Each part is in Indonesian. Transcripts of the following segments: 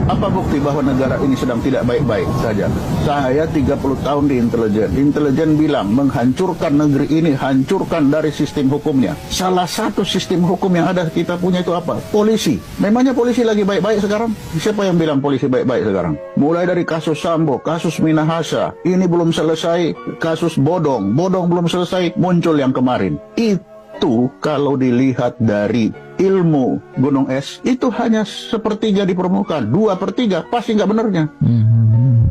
Apa bukti bahwa negara ini sedang tidak baik-baik saja? Saya 30 tahun di intelijen. Intelijen bilang menghancurkan negeri ini, hancurkan dari sistem hukumnya. Salah satu sistem hukum yang ada kita punya itu apa? Polisi. Memangnya polisi lagi baik-baik sekarang? Siapa yang bilang polisi baik-baik sekarang? Mulai dari kasus Sambo, kasus Minahasa, ini belum selesai, kasus Bodong belum selesai, muncul yang kemarin. Itu kalau dilihat dari ilmu gunung es, itu hanya sepertiga di permukaan, 2/3 pasti nggak benarnya.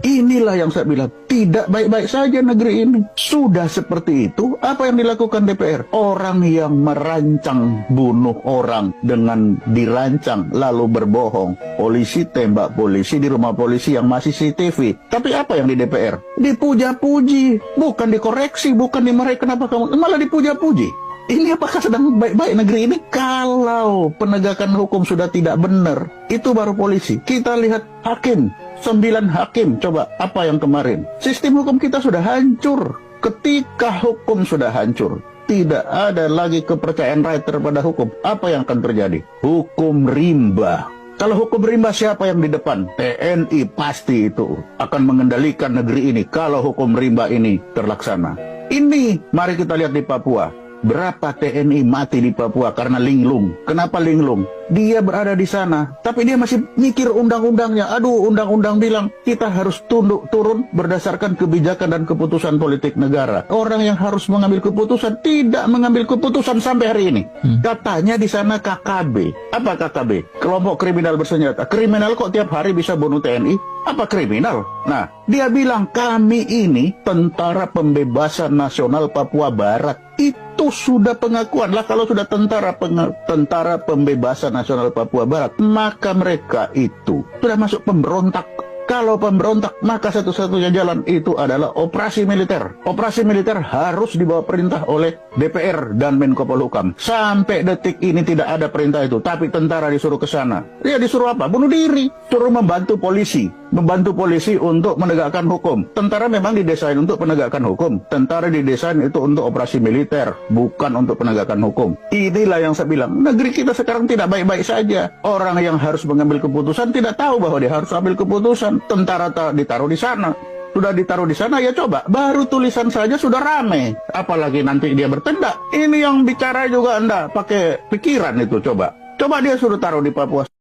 Inilah yang saya bilang, tidak baik-baik saja negeri ini. Sudah seperti itu, apa yang dilakukan DPR? Orang yang merancang bunuh orang dengan dirancang lalu berbohong. Polisi tembak polisi di rumah polisi yang masih CCTV. Tapi apa yang di DPR? Dipuja-puji, bukan dikoreksi, bukan dimarahi. Kenapa kamu malah dipuja-puji? Ini apakah sedang baik-baik negeri ini? Kalau penegakan hukum sudah tidak benar, itu baru polisi. Kita lihat hakim, 9 hakim, coba apa yang kemarin. Sistem hukum kita sudah hancur. Ketika hukum sudah hancur, tidak ada lagi kepercayaan rakyat terhadap hukum. Apa yang akan terjadi? Hukum rimba. Kalau hukum rimba, siapa yang di depan? TNI pasti itu akan mengendalikan negeri ini kalau hukum rimba ini terlaksana. Ini, mari kita lihat di Papua. Berapa TNI mati di Papua karena linglung? Kenapa linglung? Dia berada di sana, tapi dia masih mikir undang-undangnya. Aduh, undang-undang bilang kita harus tunduk turun berdasarkan kebijakan dan keputusan politik negara. Orang yang harus mengambil keputusan tidak mengambil keputusan sampai hari ini. Katanya di sana KKB. Apa KKB? Kelompok kriminal bersenjata. Kriminal kok tiap hari bisa bunuh TNI? Apa kriminal? Nah, dia bilang kami ini Tentara Pembebasan Nasional Papua Barat. Itu sudah pengakuan lah. Kalau sudah Tentara Pembebasan Nasional Papua Barat, maka mereka itu sudah masuk pemberontak. Kalau pemberontak, maka satu-satunya jalan itu adalah operasi militer. Operasi militer harus dibawa perintah oleh DPR dan Menko Polhukam. Sampai detik ini tidak ada perintah itu, tapi tentara disuruh ke sana. Dia disuruh apa? Bunuh diri. Suruh membantu polisi. Membantu polisi untuk menegakkan hukum. Tentara memang didesain untuk penegakan hukum. Tentara didesain itu untuk operasi militer, bukan untuk penegakan hukum. Inilah yang saya bilang, negeri kita sekarang tidak baik-baik saja. Orang yang harus mengambil keputusan tidak tahu bahwa dia harus ambil keputusan. Tentara ditaruh di sana. Sudah ditaruh di sana, ya coba. Baru tulisan saja sudah rame. Apalagi nanti dia bertindak. Ini yang bicara juga Anda pakai pikiran itu, coba. Coba dia suruh taruh di Papua.